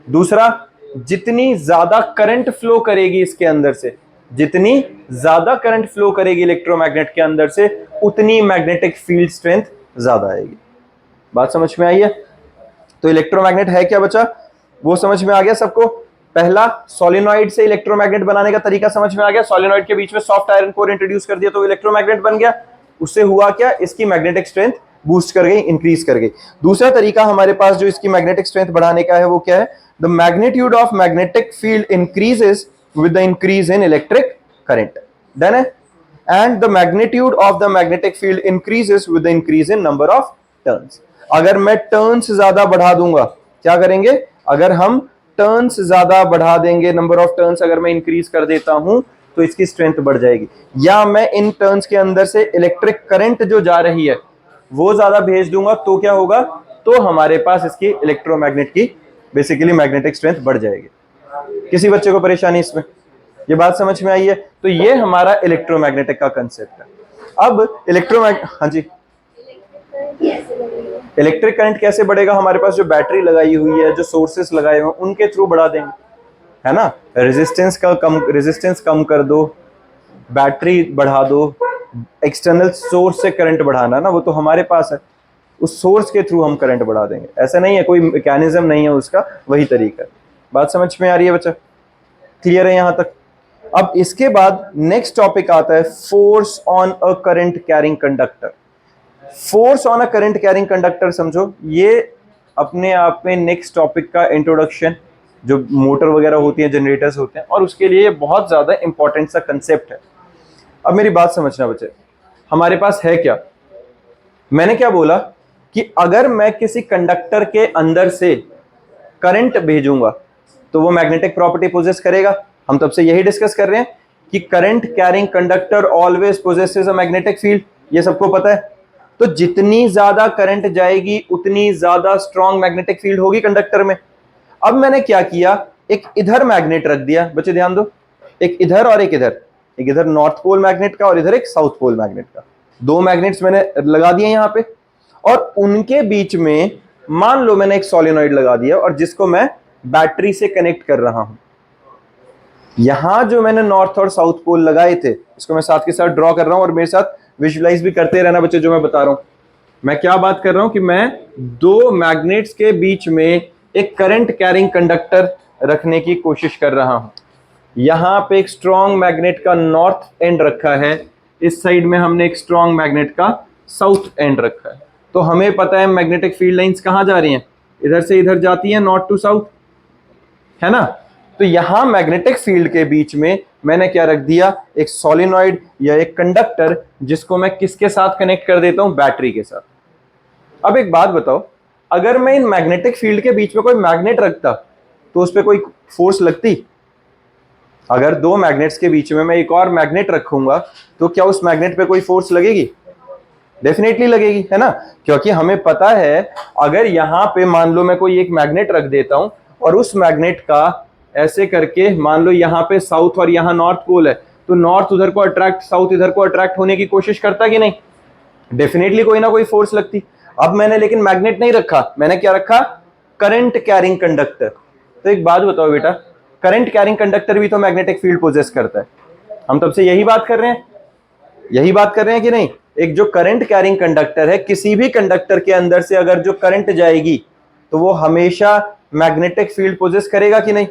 दूसरा, जितनी ज्यादा करंट फ्लो करेगी इसके अंदर से, जितनी ज्यादा करंट फ्लो करेगी इलेक्ट्रोमैग्नेट के अंदर से, उतनी मैग्नेटिक फील्ड स्ट्रेंथ ज्यादा आएगी। बात समझ में आई है? तो इलेक्ट्रोमैग्नेट है क्या बचा, वो समझ में आ गया सबको? पहला, सोलिनॉइड से इलेक्ट्रोमैग्नेट बनाने का तरीका समझ में आ गया। सोलिनॉइड के बीच में सॉफ्ट आयरन कोर इंट्रोड्यूस कर दिया तो इलेक्ट्रोमैग्नेट बन गया। उससे हुआ क्या, इसकी मैग्नेटिक स्ट्रेंथ बूस्ट कर गई, इंक्रीज कर गई। दूसरा तरीका हमारे पास जो इसकी मैग्नेटिक स्ट्रेंथ बढ़ाने का है वो क्या है, the magnitude of magnetic field increases with the increase in electric current. Done है? And the magnitude of the magnetic field increases with the increase in number of turns. अगर मैं टर्न्स ज्यादा बढ़ा दूंगा, क्या करेंगे, अगर हम टर्न्स ज्यादा बढ़ा देंगे, नंबर ऑफ टर्न्स अगर मैं इंक्रीज कर देता हूं तो इसकी स्ट्रेंथ बढ़ जाएगी। या मैं इन टर्न्स के अंदर से इलेक्ट्रिक करंट जो जा रही है वो ज्यादा भेज दूंगा तो क्या होगा, तो हमारे पास इसकी इलेक्ट्रोमैग्नेट की बेसिकली मैग्नेटिक स्ट्रेंथ बढ़ जाएगी। किसी बच्चे को परेशानी इसमें? ये बात समझ में आई है? तो ये हमारा इलेक्ट्रोमैग्नेटिक का कंसेप्ट है। अब हाँ जी, इलेक्ट्रिक करंट कैसे बढ़ेगा, हमारे पास जो बैटरी लगाई हुई है, जो सोर्सेस लगाए हुए उनके थ्रू बढ़ा देंगे, है ना। रेजिस्टेंस कम कर दो, बैटरी बढ़ा दो, एक्सटर्नल सोर्स से करंट बढ़ाना ना, वो तो हमारे पास है, उस सोर्स के थ्रू हम करंट बढ़ा देंगे। ऐसा नहीं है, कोई मैकेनिज्म नहीं है उसका, वही तरीका है। बात समझ में आ रही है बच्चा? क्लियर है यहां तक? अब इसके बाद नेक्स्ट टॉपिक आता है force on a current carrying conductor. Force on a current carrying conductor समझो, ये अपने आप में नेक्स्ट टॉपिक का इंट्रोडक्शन, जो मोटर वगैरह होती है, जनरेटर्स होते हैं, और उसके लिए बहुत ज्यादा इंपॉर्टेंट सा कंसेप्ट है। अब मेरी बात समझना बच्चे, हमारे पास है क्या, मैंने क्या बोला कि अगर मैं किसी कंडक्टर के अंदर से करंट भेजूंगा तो वो मैग्नेटिक प्रॉपर्टी पोजेस करेगा। हम तब से यही डिस्कस कर रहे हैं कि current carrying conductor always possesses a magnetic field, ये सबको पता है। तो जितनी ज्यादा करंट जाएगी उतनी ज्यादा स्ट्रॉन्ग मैग्नेटिक फील्ड होगी कंडक्टर में। अब मैंने क्या किया, एक इधर मैग्नेट रख दिया, बच्चे ध्यान दो, एक इधर और एक इधर, एक इधर नॉर्थ पोल मैग्नेट का और इधर एक साउथ पोल मैग्नेट का, दो मैग्नेट्स मैंने लगा दिए यहां पे, और उनके बीच में मान लो मैंने एक सोलेनॉइड लगा दिया और जिसको मैं बैटरी से कनेक्ट कर रहा हूं। यहां जो मैंने नॉर्थ और साउथ पोल लगाए थे इसको मैं साथ के साथ ड्रॉ कर रहा हूं, और मेरे साथ विजुअलाइज भी करते रहना बच्चे जो मैं बता रहा हूं। मैं क्या बात कर रहा हूं कि मैं दो मैग्नेट्स के बीच में एक करंट कैरिंग कंडक्टर रखने की कोशिश कर रहा हूं। यहां पे एक स्ट्रॉन्ग मैग्नेट का नॉर्थ एंड रखा है, इस साइड में हमने एक स्ट्रॉन्ग मैग्नेट का साउथ एंड रखा है। तो हमें पता है मैग्नेटिक फील्ड लाइंस कहां जा रही हैं, इधर से इधर जाती है नॉर्थ टू साउथ, है ना। तो यहां मैग्नेटिक फील्ड के बीच में मैंने क्या रख दिया, एक सोलिनॉइड या एक कंडक्टर, जिसको मैं किसके साथ कनेक्ट कर देता हूं, बैटरी के साथ। अब एक बात बताओ, अगर मैं इन मैग्नेटिक फील्ड के बीच में कोई मैग्नेट रखता तो उस पर कोई फोर्स लगती? अगर दो मैग्नेट्स के बीच में मैं एक और मैग्नेट रखूंगा तो क्या उस मैग्नेट पे कोई फोर्स लगेगी? डेफिनेटली लगेगी, है ना, क्योंकि हमें पता है अगर यहां पे मान लो मैं कोई एक मैग्नेट रख देता हूं और उस मैग्नेट का ऐसे करके मान लो यहां पे साउथ और यहां नॉर्थ पोल है, तो नॉर्थ उधर को अट्रैक्ट, साउथ इधर को अट्रैक्ट होने की कोशिश करता कि नहीं? डेफिनेटली कोई ना कोई फोर्स लगती। अब मैंने लेकिन मैग्नेट नहीं रखा, मैंने क्या रखा, करंट कैरिंग कंडक्टर। तो एक बात बताओ बेटा, करंट कैरिंग कंडक्टर भी तो मैग्नेटिक फील्ड पोजेस करता है। हम तब से यही बात कर रहे हैं, यही बात कर रहे हैं कि नहीं? एक जो करंट कैरिंग कंडक्टर है, किसी भी कंडक्टर के अंदर से अगर जो करंट जाएगी तो वो हमेशा मैग्नेटिक फील्ड पोजेस करेगा कि नहीं?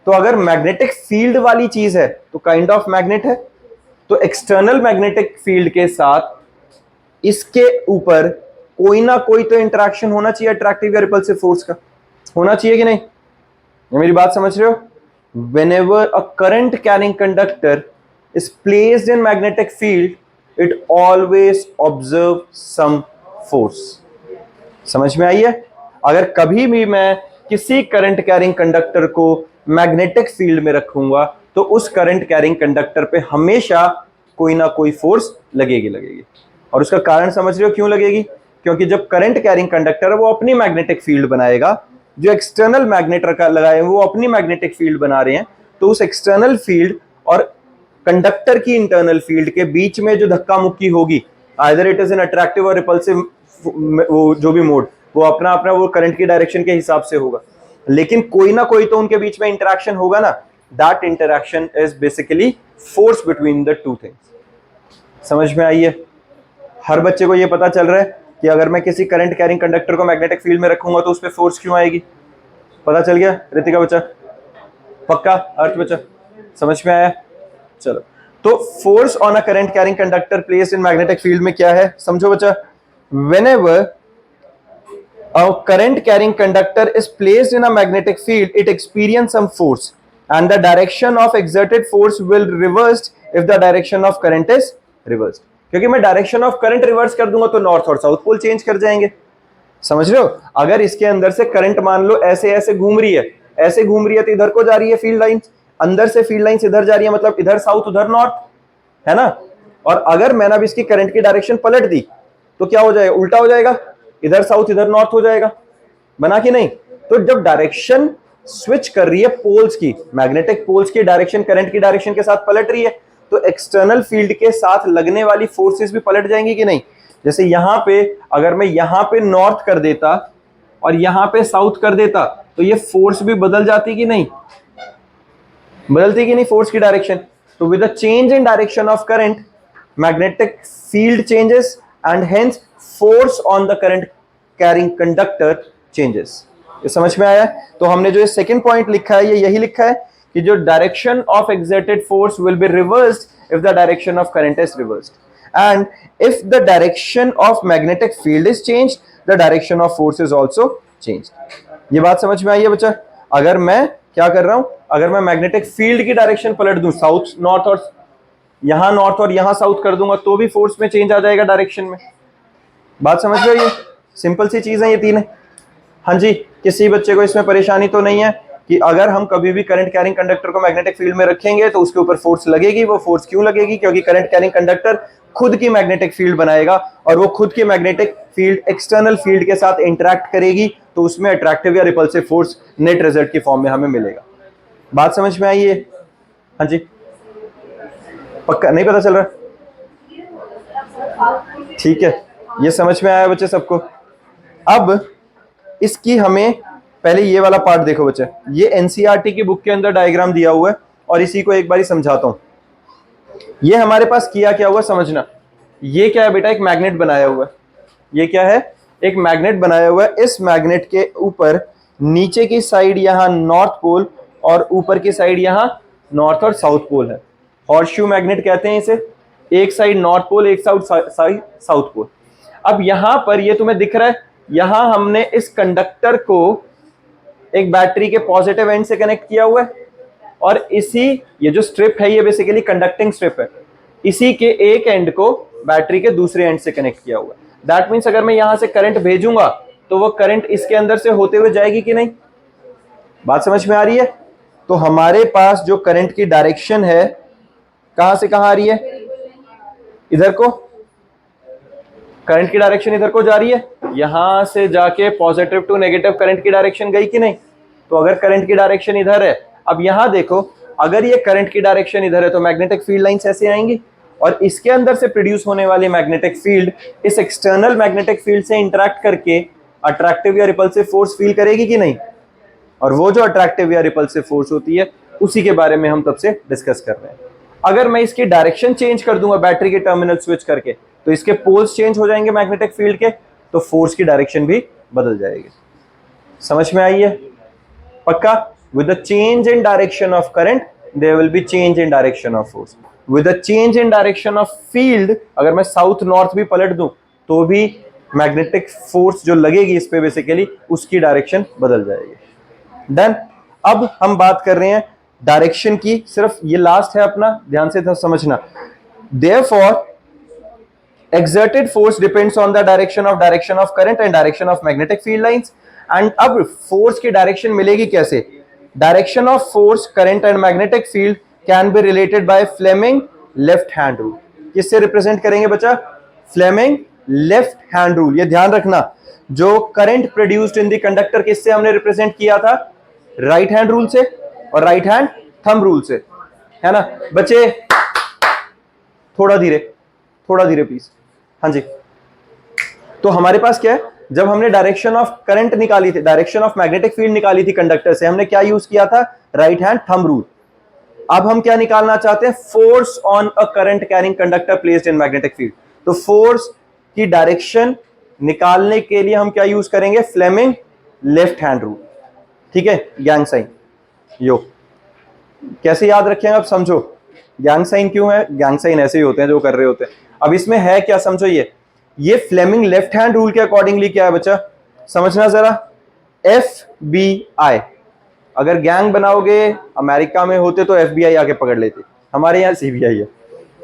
तो अगर मैग्नेटिक फील्ड वाली चीज है तो काइंड ऑफ मैग्नेट है। तो एक्सटर्नल मैग्नेटिक फील्ड के साथ इसके ऊपर कोई ना कोई तो इंटरेक्शन होना चाहिए, अट्रैक्टिव या रिपल्सिव फोर्स का होना चाहिए कि नहीं? ये मेरी बात समझ रहे हो? whenever a current carrying conductor is placed in magnetic field, it always observe some force. समझ में आई है? अगर कभी भी मैं किसी करंट कैरिंग कंडक्टर को मैग्नेटिक फील्ड में रखूंगा तो उस करंट कैरिंग कंडक्टर पे हमेशा कोई ना कोई फोर्स लगेगी लगेगी। और उसका कारण समझ रहे हो क्यों लगेगी? क्योंकि जब करंट कैरिंग कंडक्टर है वो अपनी मैग्नेटिक फील्ड बनाएगा, जो एक्सटर्नल मैग्नेट लगाए हैं वो अपनी मैग्नेटिक फील्ड बना रहे हैं, तो उस एक्सटर्नल फील्ड और कंडक्टर की इंटरनल फील्ड के बीच में जो धक्का मुक्की होगी, either it is an attractive और रिपल्सिव, वो जो भी मोड, वो अपना अपना वो करंट की डायरेक्शन के हिसाब से होगा, लेकिन कोई ना कोई तो उनके बीच में इंटरेक्शन होगा ना। That interaction is basically force between the two things. समझ में आई है? हर बच्चे को ये पता चल रहा है कि अगर मैं किसी करंट कैरिंग कंडक्टर को मैग्नेटिक फील्ड में रखूंगा तो उस पर फोर्स क्यों आएगी? पता चल गया रितिका बच्चा? पक्का? अर्थ बच्चा समझ में आया? चलो, तो force on a current carrying conductor placed in magnetic field में क्या है, समझो बच्चा। Whenever a current carrying conductor is placed in a magnetic field, it experiences some force and the direction of exerted force will reversed if the direction of current is reversed. क्योंकि मैं direction of current reverse कर दूंगा तो north और south pole change कर जाएंगे। समझ रहे हो? अगर इसके अंदर से करंट मान लो ऐसे ऐसे घूम रही है, ऐसे घूम रही है, तो इधर को जा रही है फील्ड लाइंस, अंदर से फील्ड लाइंस इधर जा रही है, मतलब इधर साउथ उधर नॉर्थ, है ना। और अगर मैंने अब इसकी करंट की डायरेक्शन पलट दी तो क्या हो जाएगा? उल्टा हो जाएगा, इधर साउथ इधर नॉर्थ हो जाएगा, बना कि नहीं? तो जब डायरेक्शन स्विच कर रही है पोल्स की, मैग्नेटिक पोल्स की डायरेक्शन करंट की डायरेक्शन के साथ पलट रही है, तो एक्सटर्नल फील्ड के साथ लगने वाली फोर्सेस भी पलट जाएंगी कि नहीं? जैसे यहां पे अगर मैं यहां पे नॉर्थ कर देता और यहां पे साउथ कर देता तो ये फोर्स भी बदल जाती कि नहीं? बदलती कि नहीं फोर्स की डायरेक्शन? तो with the change in direction of current, magnetic field changes and hence force on the current carrying conductor changes. ये समझ में आया? तो हमने जो ये सेकंड पॉइंट लिखा है, ये यही लिखा है कि जो direction of exerted force will be reversed if the direction of current is reversed, and if the direction of magnetic field is changed, the direction of force is also changed. ये बात समझ में आई है बच्चा? अगर मैं क्या कर रहा हूं, अगर मैं मैग्नेटिक फील्ड की डायरेक्शन पलट दूं, साउथ नॉर्थ और यहां साउथ कर दूंगा तो भी फोर्स में चेंज आ जाएगा डायरेक्शन में। बात समझ में आई? सिंपल सी चीज है ये तीन है। हाँ जी, किसी बच्चे को इसमें परेशानी तो नहीं है कि अगर हम कभी भी करंट कैरिंग कंडक्टर को मैग्नेटिक फील्ड में रखेंगे तो उसके ऊपर फोर्स लगेगी। वो फोर्स क्यों लगेगी? क्योंकि करंट कैरिंग कंडक्टर खुद की मैग्नेटिक फील्ड बनाएगा और वो खुद की मैग्नेटिक फील्ड एक्सटर्नल फील्ड के साथ इंटरैक्ट करेगी, तो उसमें अट्रैक्टिव या रिपल्सिव फोर्स नेट रिजल्ट की फॉर्म में हमें मिलेगा। बात समझ में आई है? हाँ जी, पक्का? नहीं पता चल रहा? ठीक है, ये समझ में आया बच्चे सबको? अब इसकी हमें पहले ये वाला पार्ट देखो बच्चे, ये एनसीईआरटी की बुक के अंदर डायग्राम दिया हुआ है और इसी को एक बारी समझाता हूं। ये हमारे पास किया क्या हुआ समझना। ये क्या है बेटा? एक मैग्नेट बनाया हुआ है। ये क्या है? एक मैग्नेट बनाया हुआ है। इस मैग्नेट के ऊपर नीचे की साइड यहां नॉर्थ पोल और ऊपर की साइड यहां नॉर्थ और साउथ पोल है। हॉर्सशू मैग्नेट कहते हैं इसे। एक साइड नॉर्थ पोल, एक साइड साउथ पोल। अब यहां पर ये तुम्हें दिख रहा है, यहां हमने इस कंडक्टर को एक बैटरी के पॉजिटिव एंड से कनेक्ट किया हुआ है, और इसी ये जो स्ट्रिप है ये बेसिकली कंडक्टिंग स्ट्रिप है, इसी के एक एंड को बैटरी के दूसरे एंड से कनेक्ट किया हुआ है। दैट मीन्स अगर मैं यहां से करंट भेजूंगा तो वो करंट इसके अंदर से होते हुए जाएगी कि नहीं? बात समझ में आ रही है? तो हमारे पास जो करंट की डायरेक्शन है कहां से कहां आ रही है? इधर को। करंट की डायरेक्शन इधर को जा रही है, यहां से जाके पॉजिटिव टू नेगेटिव करंट की डायरेक्शन गई कि नहीं? तो अगर करंट की डायरेक्शन इधर है, अब यहां देखो, अगर ये करंट की डायरेक्शन इधर है तो मैग्नेटिक फील्ड लाइंस ऐसे आएंगी, और इसके अंदर से प्रोड्यूस होने वाली मैग्नेटिक फील्ड इस एक्सटर्नल मैग्नेटिक फील्ड से इंटरेक्ट करके अट्रैक्टिव या रिपल्सिव फोर्स फील करेगी कि नहीं? और वो जो अट्रैक्टिव या रिपल्सिव फोर्स होती है उसी के बारे में हम तब से डिस्कस कर रहे हैं। अगर मैं इसकी डायरेक्शन चेंज कर दूंगा बैटरी के टर्मिनल स्विच करके, तो इसके पोल्स चेंज हो जाएंगे मैग्नेटिक फील्ड के, तो फोर्स की डायरेक्शन भी बदल जाएगी। समझ में आई है? पक्का? With the change in direction of current there will be change in direction of force. With the change in direction of field, अगर मैं साउथ नॉर्थ भी पलट दूं तो भी मैग्नेटिक फोर्स जो लगेगी इस पे बेसिकली उसकी डायरेक्शन बदल जाएगी। डन। अब हम बात कर रहे हैं डायरेक्शन की, सिर्फ ये लास्ट है अपना, ध्यान से समझना। Therefore exerted force depends on the direction of current and direction of magnetic field lines। and अब force की direction मिलेगी कैसे? direction of force, current and magnetic field can be related by Fleming left hand rule। किससे represent करेंगे बच्चा? Fleming left hand rule। ये ध्यान रखना, जो current produced in the conductor किससे हमने रिप्रेजेंट किया था? राइट हैंड रूल से और राइट हैंड थंब रूल से, है ना बच्चे? थोड़ा धीरे प्लीज। हाँ जी। तो हमारे पास क्या है, जब हमने डायरेक्शन ऑफ करंट निकाली थी, डायरेक्शन ऑफ मैग्नेटिक फील्ड निकाली थी कंडक्टर से, हमने क्या यूज किया था? Right hand thumb rule. अब हम क्या निकालना चाहते हैं? Force on a current carrying conductor placed in magnetic field. तो फोर्स की डायरेक्शन निकालने के लिए हम क्या यूज करेंगे? Fleming left hand rule. ठीक है, गैंग साइन। यो कैसे याद रखेंगे अब समझो। गैंग साइन क्यों है? गैंग साइन ऐसे ही होते हैं जो कर रहे होते हैं। अब इसमें है क्या समझो, ये फ्लेमिंग लेफ्ट हैंड रूल के अकॉर्डिंगली क्या है बच्चा? समझना जरा। FBI, अगर गैंग बनाओगे, अमेरिका में होते तो FBI आके पकड़ लेते, हमारे यहाँ CBI है।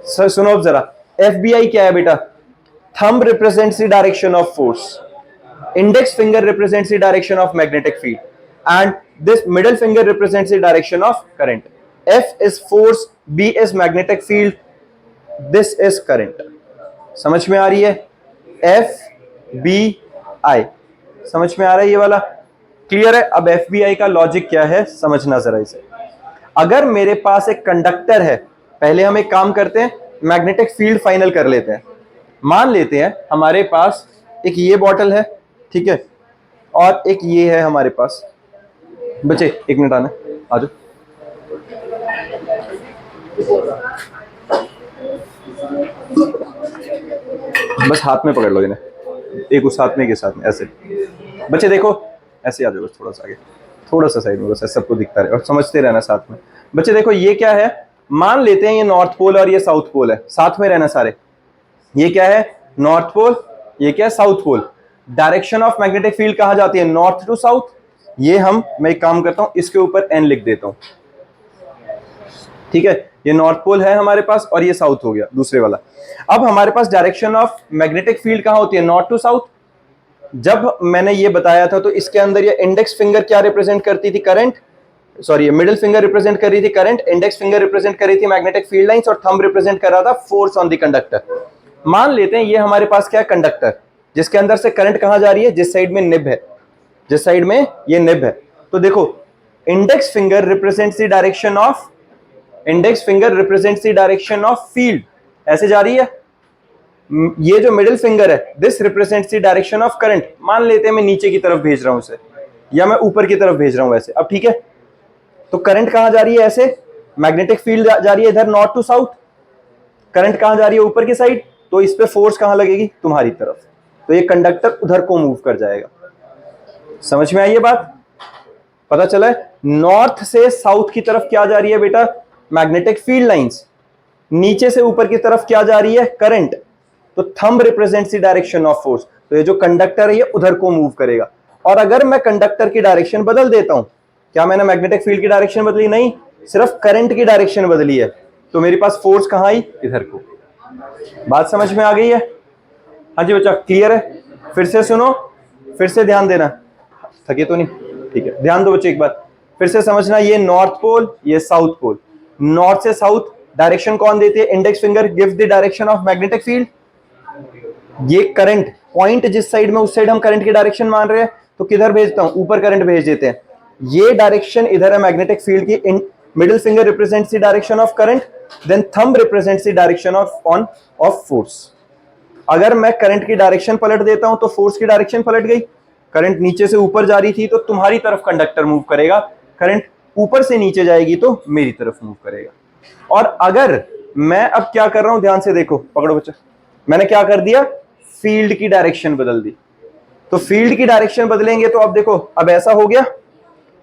सर सुनो अब जरा, FBI क्या है बेटा? Thumb represents the direction of force, index finger represents the direction of magnetic field, and this middle finger represents the direction of current. F is force, B is magnetic field, this is current। समझ में आ रही है? FBI समझ में आ रहा है ये वाला? क्लियर है? अब FBI का लॉजिक क्या है समझना जरा इसे। अगर मेरे पास एक कंडक्टर है, पहले हम एक काम करते हैं, मैग्नेटिक फील्ड फाइनल कर लेते हैं। मान लेते हैं हमारे पास एक ये बॉटल है, ठीक है, और एक ये है हमारे पास। बच्चे एक मिनट आना, आ जाओ। बस हाथ में पकड़ लो इन्हें, एक उस हाथ में एक इस हाथ में, ऐसे। बच्चे देखो, ऐसे आ जाओ, बस थोड़ा सा आगे, थोड़ा सा साइड में, बस सबको दिखता रहे और समझते रहना साथ में। बच्चे देखो ये क्या है? मान लेते हैं ये नॉर्थ पोल और ये साउथ पोल है, साथ में रहना सारे। ये क्या है? नॉर्थ पोल, ये क्या है? South pole. Direction of magnetic field कहाँ जाती है? North to south. ये मैं एक काम करता हूं, इसके ऊपर N लिख देता हूं, ठीक है। ये नॉर्थ पोल है हमारे पास और ये साउथ हो गया दूसरे वाला। अब हमारे पास डायरेक्शन ऑफ मैग्नेटिक फील्ड कहां होती है? North to south. जब मैंने ये बताया था तो इसके अंदर ये इंडेक्स फिंगर क्या रिप्रेजेंट करती थी? करंट। सॉरी, ये मिडिल फिंगर रिप्रेजेंट कर रही थी करंट, इंडेक्स फिंगर रिप्रेजेंट कर रही थी मैग्नेटिक फील्ड लाइंस, और थंब रिप्रेजेंट कर रहा था फोर्स ऑन द कंडक्टर। मान लेते हैं ये हमारे पास क्या है? कंडक्टर, जिसके अंदर से करंट कहां जा रही है? जिस साइड में निब है, जिस साइड में ये निब है। तो देखो, index finger represents the direction of, index finger represents the direction of field, ऐसे जा रही है। ये जो मिडिल फिंगर है, this represents the direction of current. मान लेते हैं मैं नीचे की तरफ भेज रहा हूं इसे, या मैं ऊपर की तरफ भेज रहा हूं ऐसे। अब ठीक है, तो करंट कहां जा रही है? ऐसे। मैग्नेटिक फील्ड जा रही है इधर नॉर्थ टू साउथ, करंट कहां जा रही है? ऊपर की साइड। तो इस पे फोर्स कहां लगेगी? तुम्हारी तरफ। तो ये कंडक्टर उधर को मूव कर जाएगा। समझ में आई ये बात? पता चला है? नॉर्थ से साउथ की तरफ क्या जा रही है बेटा? Magnetic field lines. नीचे से ऊपर की तरफ क्या जा रही है? करंट। तो thumb represents the direction of force, तो ये जो कंडक्टर है ये उधर को मूव करेगा। और अगर मैं कंडक्टर की डायरेक्शन बदल देता हूं, क्या मैंने मैग्नेटिक फील्ड की डायरेक्शन बदली? नहीं, सिर्फ करंट की डायरेक्शन बदली है, तो मेरे पास फोर्स कहां आई? इधर को। बात समझ में आ गई है? हाँ जी बच्चा, क्लियर है? फिर से सुनो, फिर से ध्यान देना, थके तो नहीं? ठीक है, ध्यान दो बच्चे एक बात, फिर से समझना, ये नॉर्थ पोल, ये साउथ पोल। नॉर्थ से साउथ डायरेक्शन कौन देती है? Index finger gives the direction of magnetic field. ये करंट पॉइंट जिस साइड में, उस साइड हम करंट की डायरेक्शन मान रहे हैं, तो किधर भेजता हूं? ऊपर करंट भेज देते हैं। ये डायरेक्शन इधर है मैग्नेटिक फील्ड की। Middle finger represents the direction of current, then thumb represents the direction of force. अगर मैं करंट की डायरेक्शन पलट देता हूं तो फोर्स की डायरेक्शन पलट गई। करंट नीचे से ऊपर जा रही थी तो तुम्हारी तरफ कंडक्टर मूव करेगा, करंट ऊपर से नीचे जाएगी तो मेरी तरफ मूव करेगा। और अगर मैं अब क्या कर रहा हूं, ध्यान से देखो, पकड़ो बच्चा, मैंने क्या कर दिया? फील्ड की डायरेक्शन बदल दी। तो फील्ड की डायरेक्शन बदलेंगे तो अब देखो, अब ऐसा हो गया,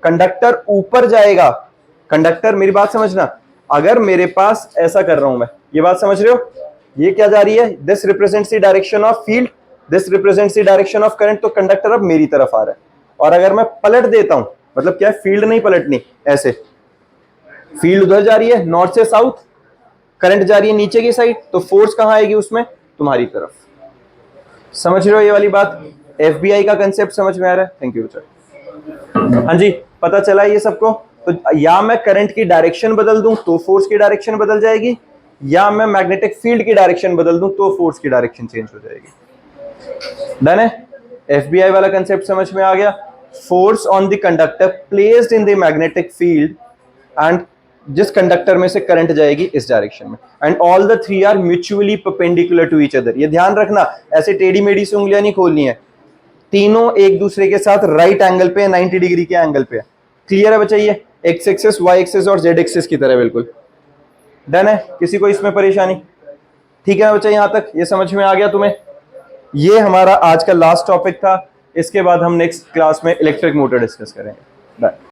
कंडक्टर ऊपर जाएगा। कंडक्टर, मेरी बात समझना, अगर मेरे पास ऐसा कर रहा हूं मैं, ये बात समझ रहे हो, ये क्या जा रही है? This represents the direction of field, this represents the direction of current, तो कंडक्टर अब मेरी तरफ आ रहा है। और अगर मैं पलट देता हूं, मतलब क्या है? फील्ड नहीं पलटनी, ऐसे फील्ड उधर जा रही है नॉर्थ से साउथ, करंट जा रही है नीचे की साइड, तो फोर्स कहां आएगी उसमें? तुम्हारी तरफ। समझ रहे हो ये वाली बात? एफबीआई का कंसेप्ट समझ में आ रहा है? थैंक यू बच्चा। हाँ जी, पता चला ये सबको? तो या मैं करंट की डायरेक्शन बदल दूं तो फोर्स की डायरेक्शन बदल जाएगी, या मैं मैग्नेटिक फील्ड की डायरेक्शन बदल दूं तो फोर्स की डायरेक्शन चेंज हो जाएगी। डन है? एफबीआई वाला कंसेप्ट समझ में आ गया? Force on the conductor placed in the magnetic field, and जिस कंडक्टर में से करंट जाएगी इस डायरेक्शन में, and all the three are mutually perpendicular to each other. ये ध्यान रखना, ऐसे टेढ़ी मेढ़ी से उंगलियां नहीं खोलनी है, तीनों एक दूसरे के साथ राइट एंगल पे, 90 डिग्री के एंगल पे। क्लियर है बच्चा? ये एक्स एक्सिस, वाई एक्सिस और जेड एक्सिस की तरह बिल्कुल। डन है? किसी को इसमें परेशानी? ठीक है बच्चा, यहां तक ये समझ में आ गया तुम्हें? ये हमारा आज का लास्ट टॉपिक था। इसके बाद हम नेक्स्ट क्लास में इलेक्ट्रिक मोटर डिस्कस करेंगे। बाय।